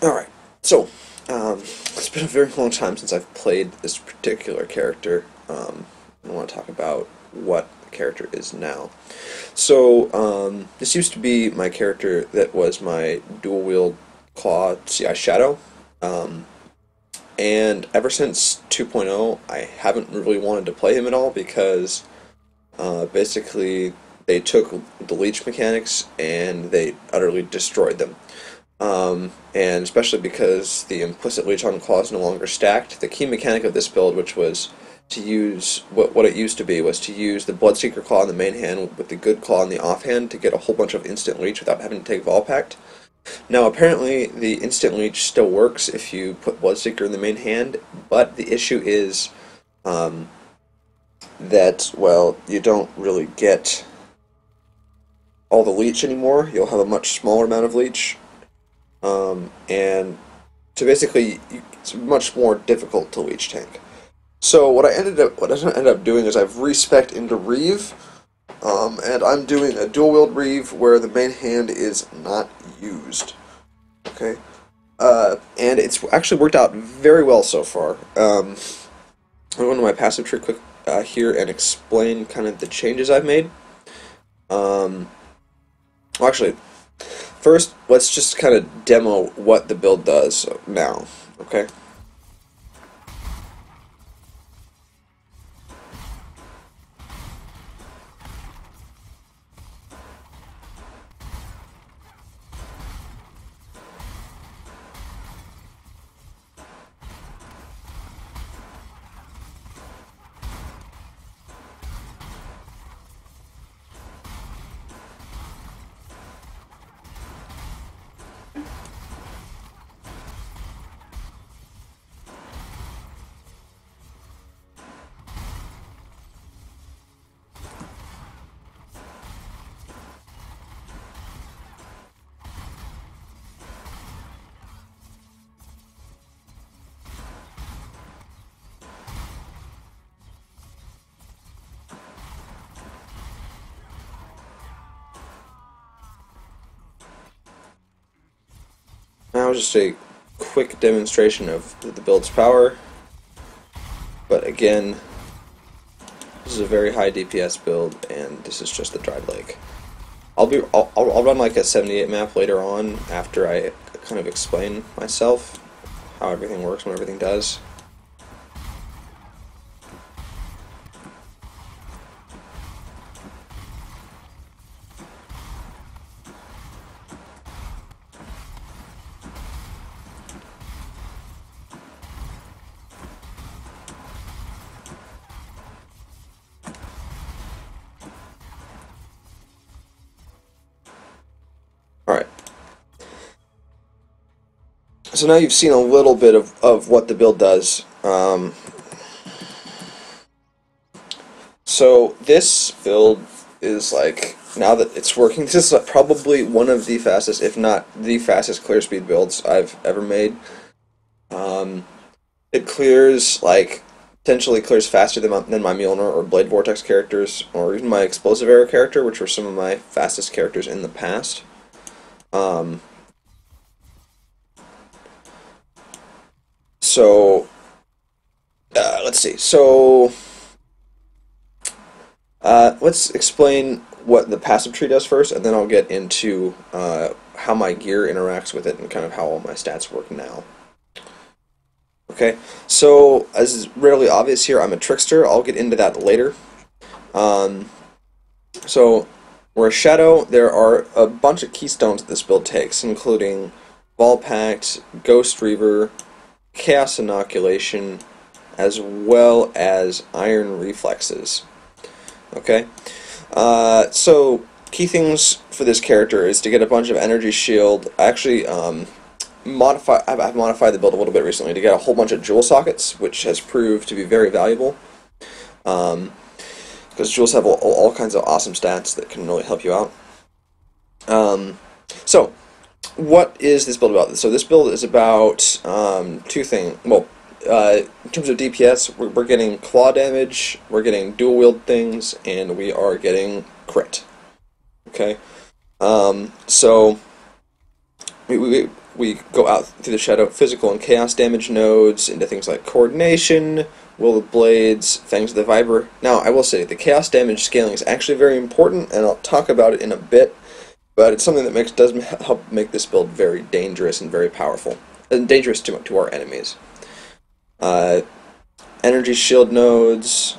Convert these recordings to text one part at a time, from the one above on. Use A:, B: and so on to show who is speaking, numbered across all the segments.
A: Alright, so, it's been a very long time since I've played this particular character. I want to talk about what the character is now. So, this used to be my character that was my Dual Wield Claw CI Shadow. Um, and ever since 2.0, I haven't really wanted to play him at all because, basically, they took the leech mechanics and they utterly destroyed them. And especially because the implicit leech on claw is no longer stacked, the key mechanic of this build, which was to use what it used to be, was to use the Bloodseeker claw in the main hand with the good claw in the offhand to get a whole bunch of instant leech without having to take Volpact. Now, apparently, the instant leech still works if you put Bloodseeker in the main hand, but the issue is that, well, you don't really get all the leech anymore. You'll have a much smaller amount of leech. And so basically, it's much more difficult to leech tank. So what I ended up doing is I've respec'd into Reeve, and I'm doing a dual wield Reeve where the main hand is not used. Okay, and it's actually worked out very well so far. I'm going to my passive tree quick here and explain kind of the changes I've made. Well, actually, first, let's just kind of demo what the build does now, okay? Now just a quick demonstration of the build's power, but again, this is a very high DPS build, and this is just the dried lake. I'll run like a 78 map later on after I kind of explain myself, how everything works, what everything does. Alright, so now you've seen a little bit of what the build does. So this build is like, now that it's working, this is probably one of the fastest, if not the fastest clear speed builds I've ever made. It clears, like, potentially clears faster than my Mjolnir or Blade Vortex characters, or even my Explosive Arrow character, which were some of my fastest characters in the past. Um, so, let's see. So, let's explain what the passive tree does first, and then I'll get into how my gear interacts with it and kind of how all my stats work now. Okay, so as is rarely obvious here, I'm a trickster. I'll get into that later. Um, so we're a shadow. There are a bunch of keystones that this build takes, including Volpact, Ghost Reaver, Chaos Inoculation, as well as Iron Reflexes. Okay, so key things for this character is to get a bunch of energy shield. Actually, I've modified the build a little bit recently to get a whole bunch of jewel sockets, which has proved to be very valuable. Because jewels have all kinds of awesome stats that can really help you out. So, what is this build about? So this build is about two things. Well, in terms of DPS, we're getting claw damage, we're getting dual wield things, and we are getting crit. Okay, so we go out through the shadow physical and chaos damage nodes into things like coordination, will of blades, fangs of the viper. Now, I will say the chaos damage scaling is actually very important, and I'll talk about it in a bit. But it's something that does help make this build very dangerous and very powerful, and dangerous to our enemies. Energy shield nodes.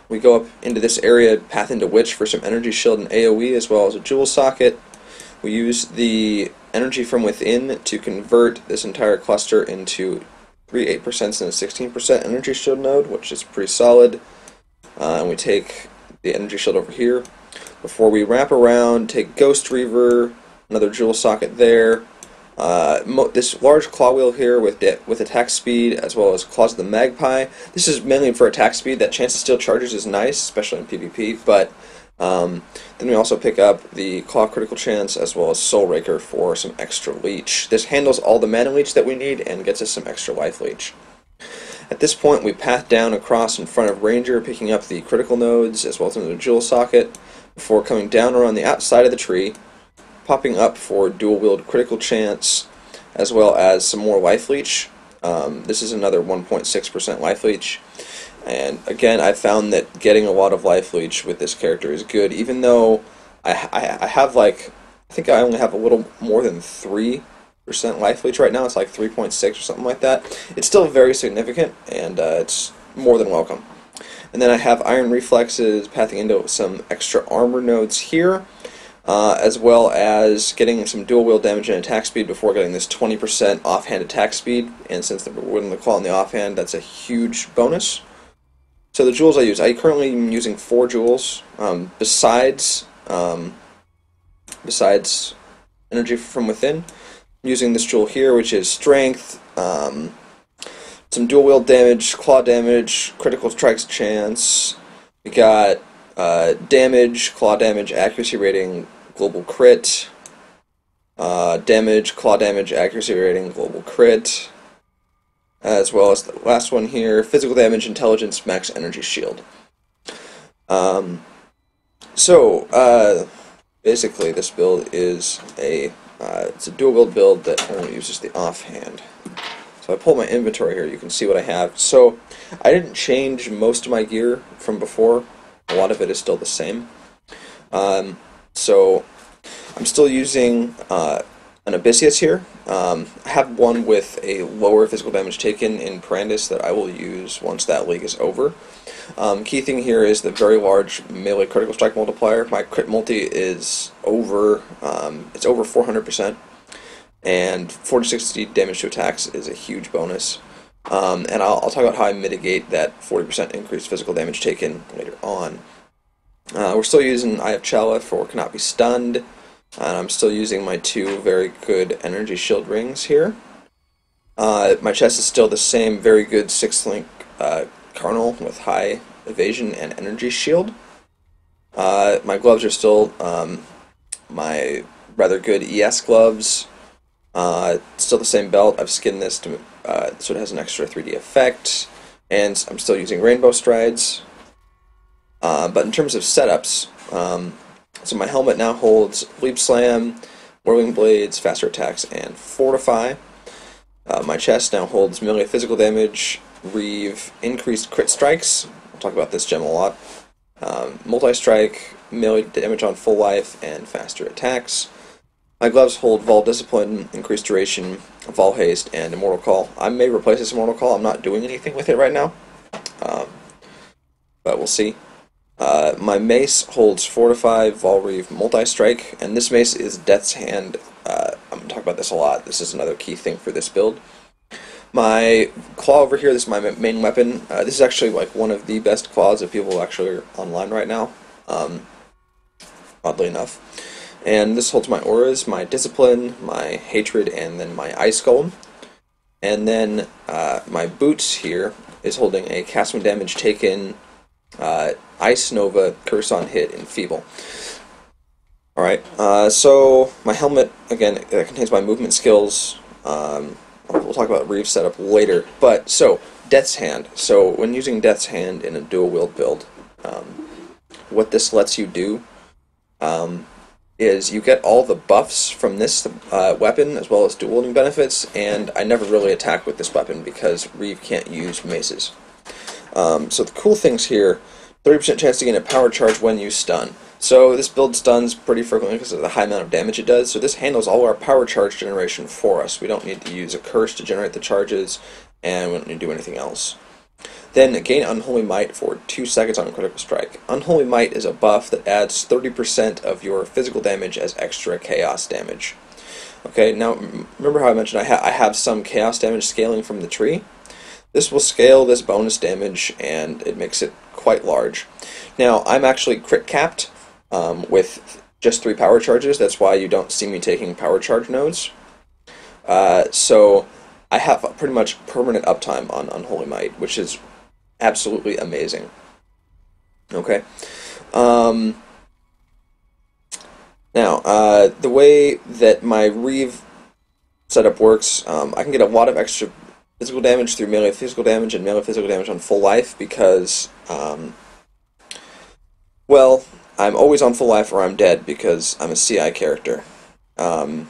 A: We go up into this area, path into Witch for some energy shield and AoE, as well as a jewel socket. We use the energy from within to convert this entire cluster into 3 8% and a 16% energy shield node, which is pretty solid. And we take the energy shield over here. Before we wrap around, take Ghost Reaver, another jewel socket there. This large claw wheel here with attack speed, as well as Claws of the Magpie. This is mainly for attack speed. That chance to steal charges is nice, especially in PvP, but then we also pick up the Claw critical chance, as well as Soul Raker for some extra leech. This handles all the mana leech that we need and gets us some extra life leech. At this point, we path down across in front of Ranger, picking up the critical nodes, as well as another jewel socket, before coming down around the outside of the tree, popping up for dual wield critical chance, as well as some more life leech. This is another 1.6% life leech, and again, I found that getting a lot of life leech with this character is good, even though I have like, I think I only have a little more than 3% life leech right now. It's like 3.6 or something like that. It's still very significant, and it's more than welcome. And then I have Iron Reflexes, pathing into some extra armor nodes here, as well as getting some dual wield damage and attack speed before getting this 20% offhand attack speed. And since the Wood and the Claw on the offhand, that's a huge bonus. So the jewels I use, I currently am using 4 jewels, besides Energy from Within. I'm using this jewel here, which is Strength, some dual wield damage, claw damage, critical strikes chance. We got damage, claw damage, accuracy rating, global crit. Damage, claw damage, accuracy rating, global crit. As well as the last one here, physical damage, intelligence, max energy shield. Basically this build is it's a dual wield build that only uses the offhand. So I pull my inventory here, you can see what I have. So I didn't change most of my gear from before. A lot of it is still the same. So I'm still using an Abyssius here. I have one with a lower physical damage taken in Parandus that I will use once that league is over. Key thing here is the very large melee critical strike multiplier. My crit multi is over, it's over 400%, and 40-60 damage to attacks is a huge bonus. And I'll talk about how I mitigate that 40% increased physical damage taken later on. We're still using Eye of Chala for Cannot Be Stunned, and I'm still using my 2 very good energy shield rings here. My chest is still the same very good 6-link Carnal with high evasion and energy shield. My gloves are still my rather good ES gloves. Still the same belt. I've skinned this to so it has an extra 3D effect, and I'm still using rainbow strides. But in terms of setups, so my helmet now holds Leap Slam, Whirling Blades, Faster Attacks, and Fortify. My chest now holds melee physical damage, Reave, increased crit strikes. I'll talk about this gem a lot. Multi-strike, melee damage on full life, and faster attacks. My gloves hold Vol Discipline, increased duration, Vol Haste, and Immortal Call. I may replace this Immortal Call. I'm not doing anything with it right now, but we'll see. My mace holds Fortify, Vol Reave, Multi-Strike, and this mace is Death's Hand. I'm going to talk about this a lot. This is another key thing for this build. My claw over here, this is my main weapon. This is actually like one of the best claws that people actually are online right now, oddly enough. And this holds my auras, my discipline, my hatred, and then my ice golem. And then my boots here is holding a cast when damage taken, Ice Nova, Curse on Hit, and Feeble. Alright, so my helmet, again, contains my movement skills. We'll talk about Reave setup later. But, so, Death's Hand. So, when using Death's Hand in a dual wield build, what this lets you do is you get all the buffs from this weapon as well as dual wielding benefits, and I never really attack with this weapon because Reeve can't use maces. So the cool things here, 30% chance to gain a power charge when you stun. So this build stuns pretty frequently because of the high amount of damage it does, so this handles all our power charge generation for us. We don't need to use a curse to generate the charges, and we don't need to do anything else. Then gain Unholy Might for 2 seconds on a critical strike. Unholy Might is a buff that adds 30% of your physical damage as extra chaos damage. Okay, now remember how I mentioned I have some chaos damage scaling from the tree? This will scale this bonus damage, and it makes it quite large. Now, I'm actually crit capped with just 3 power charges. That's why you don't see me taking power charge nodes. So I have pretty much permanent uptime on Unholy Might, which is absolutely amazing. Okay. Now, the way that my Reeve setup works, I can get a lot of extra physical damage through melee physical damage and melee physical damage on full life because, well, I'm always on full life or I'm dead because I'm a CI character. And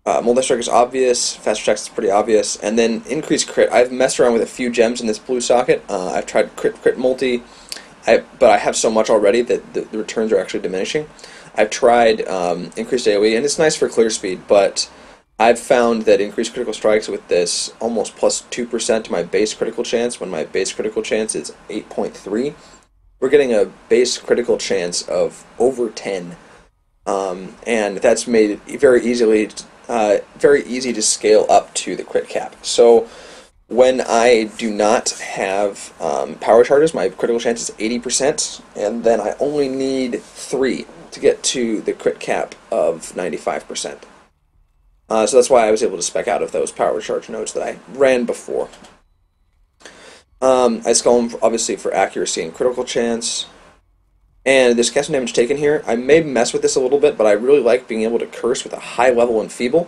A: multi-strike is obvious, fast attacks is pretty obvious, and then increased crit. I've messed around with a few gems in this blue socket. I've tried crit multi, but I have so much already that the returns are actually diminishing. I've tried increased AoE, and it's nice for clear speed, but I've found that increased critical strikes with this almost plus 2% to my base critical chance, when my base critical chance is 8.3. We're getting a base critical chance of over 10, and that's made it very easy to scale up to the crit cap. So when I do not have power charges, my critical chance is 80%, and then I only need 3 to get to the crit cap of 95%. So that's why I was able to spec out of those power charge nodes that I ran before. I scale them obviously for accuracy and critical chance. And this casting damage taken here, I may mess with this a little bit, but I really like being able to curse with a high level Enfeeble.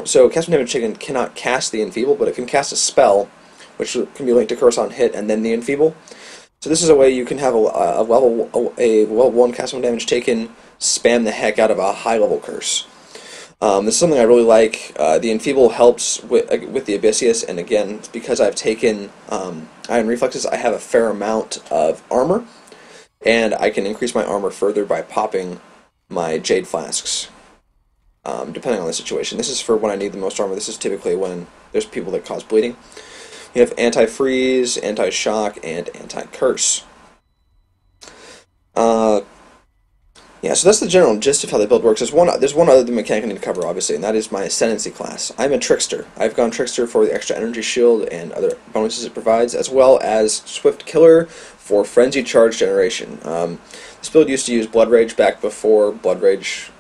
A: So casting damage taken cannot cast the Enfeeble, but it can cast a spell, which can be linked to curse on hit and then the Enfeeble. So this is a way you can have a level 1 casting damage taken, spam the heck out of a high level curse. This is something I really like. The Enfeeble helps with the Abyssius, and again, because I've taken Iron Reflexes, I have a fair amount of armor, and I can increase my armor further by popping my Jade Flasks, depending on the situation. This is for when I need the most armor. This is typically when there's people that cause bleeding. You have Anti-Freeze, Anti-Shock, and Anti-Curse. Yeah, so that's the general gist of how the build works. There's one other mechanic I need to cover, obviously, and that is my Ascendancy class. I'm a Trickster. I've gone Trickster for the extra energy shield and other bonuses it provides, as well as Swift Killer for Frenzy Charge generation. This build used to use Blood Rage back before Blood Rage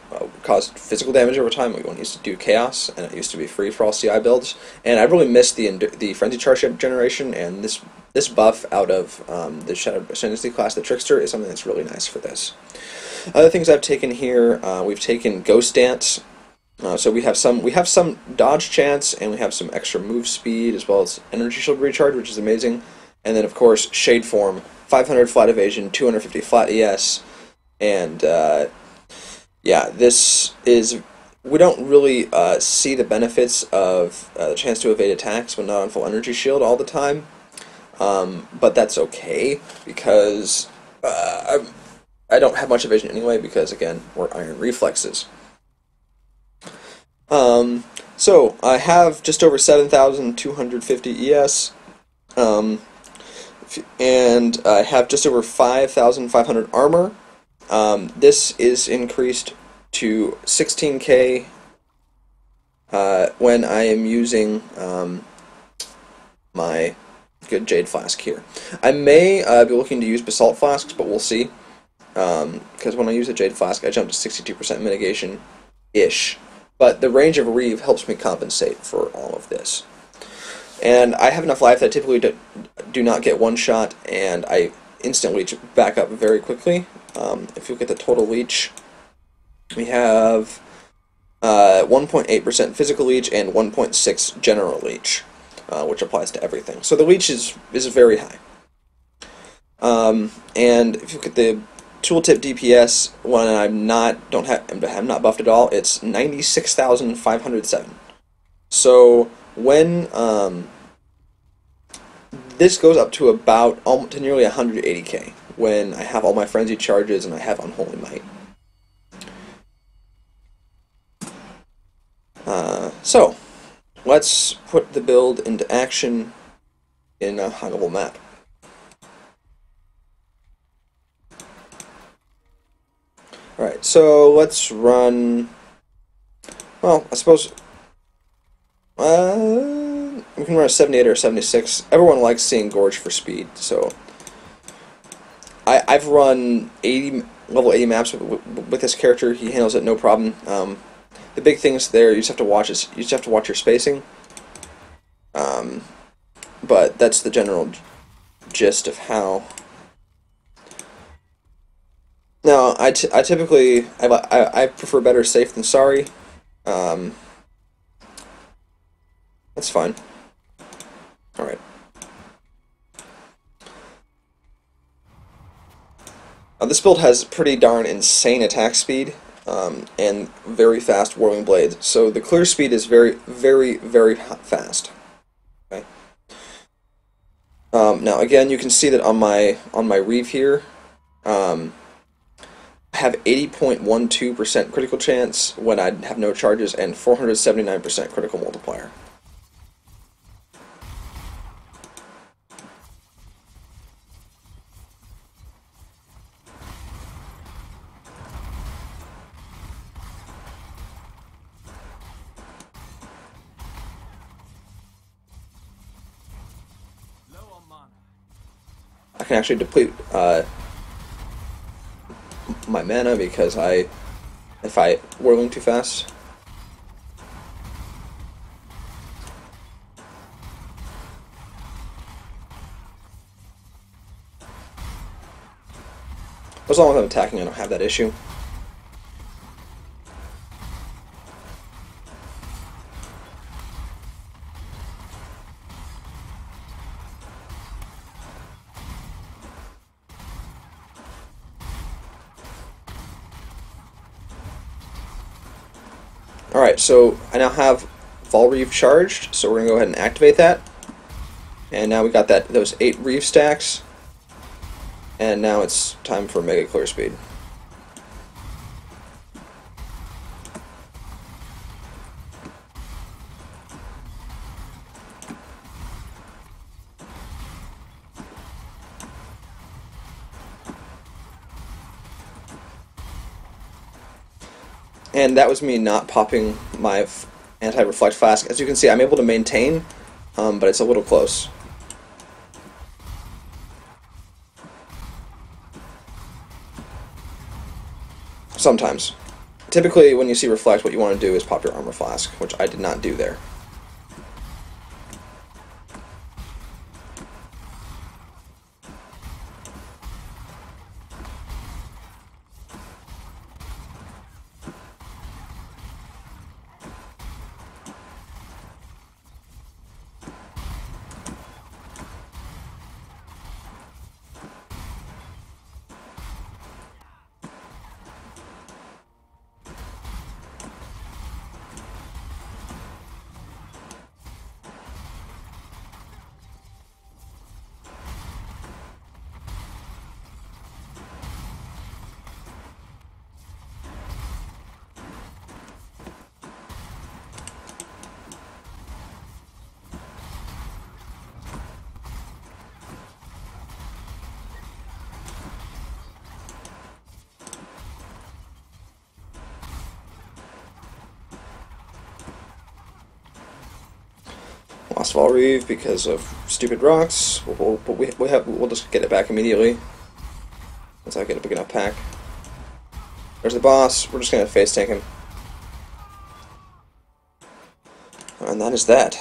A: caused physical damage over time. We used to do Chaos, and it used to be free for all CI builds. And I really missed the Frenzy Charge generation, and this buff out of the Shadow Ascendancy class, the Trickster, is something that's really nice for this. Other things I've taken here, we've taken Ghost Dance. So we have some dodge chance, and we have some extra move speed, as well as energy shield recharge, which is amazing. And then, of course, Shade Form, 500 flat evasion, 250 flat ES, and yeah, this is. We don't really see the benefits of the chance to evade attacks when not on full energy shield all the time, but that's okay because I don't have much evasion anyway because, again, we're Iron Reflexes. So I have just over 7,250 ES, and I have just over 5,500 armor. This is increased to 16k when I am using my good Jade Flask here. I may be looking to use Basalt Flasks, but we'll see. Because when I use a Jade Flask, I jump to 62% mitigation-ish. But the range of Reeve helps me compensate for all of this. And I have enough life that I typically do not get one shot, and I instantly back up very quickly. If you look at the total leech, we have 1.8% physical leech and 1.6 general leech, which applies to everything. So the leech is very high. And if you look at the tooltip DPS when I'm not buffed at all. It's 96,507. So when this goes up to about almost to nearly 180k when I have all my frenzy charges and I have Unholy Might. So let's put the build into action in a high-level map. Alright, so let's run, well, I suppose, we can run a 78 or a 76. Everyone likes seeing Gorge for speed, so I've run level 80 maps with this character. He handles it no problem. The big things there, you just have to watch your spacing. But that's the general gist of how. Now, I typically I prefer better safe than sorry. That's fine. All right. This build has pretty darn insane attack speed and very fast whirling blades. So the clear speed is very, very, very fast. Okay. Now again, you can see that on my Reeve here, I have 80.12% critical chance when I have no charges and 479% critical multiplier. I can actually deplete my mana because if I whirling too fast. As long as I'm attacking, I don't have that issue. Alright, so I now have Dual Wield charged, so we're going to go ahead and activate that. And now we got those 8 Reeve stacks. And now it's time for Mega Clear Speed. And that was me not popping my anti-reflect flask. As you can see, I'm able to maintain, but it's a little close. Sometimes. Typically, when you see reflect, what you want to do is pop your armor flask, which I did not do there. Lost Dual Wield because of stupid rocks. We'll just get it back immediately once I get a big enough pack. There's the boss. We're just gonna face tank him, and that is that.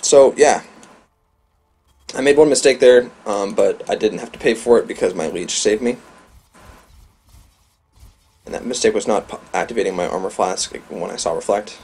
A: So yeah, I made one mistake there, but I didn't have to pay for it because my leech saved me. And that mistake was not activating my armor flask when I saw reflect.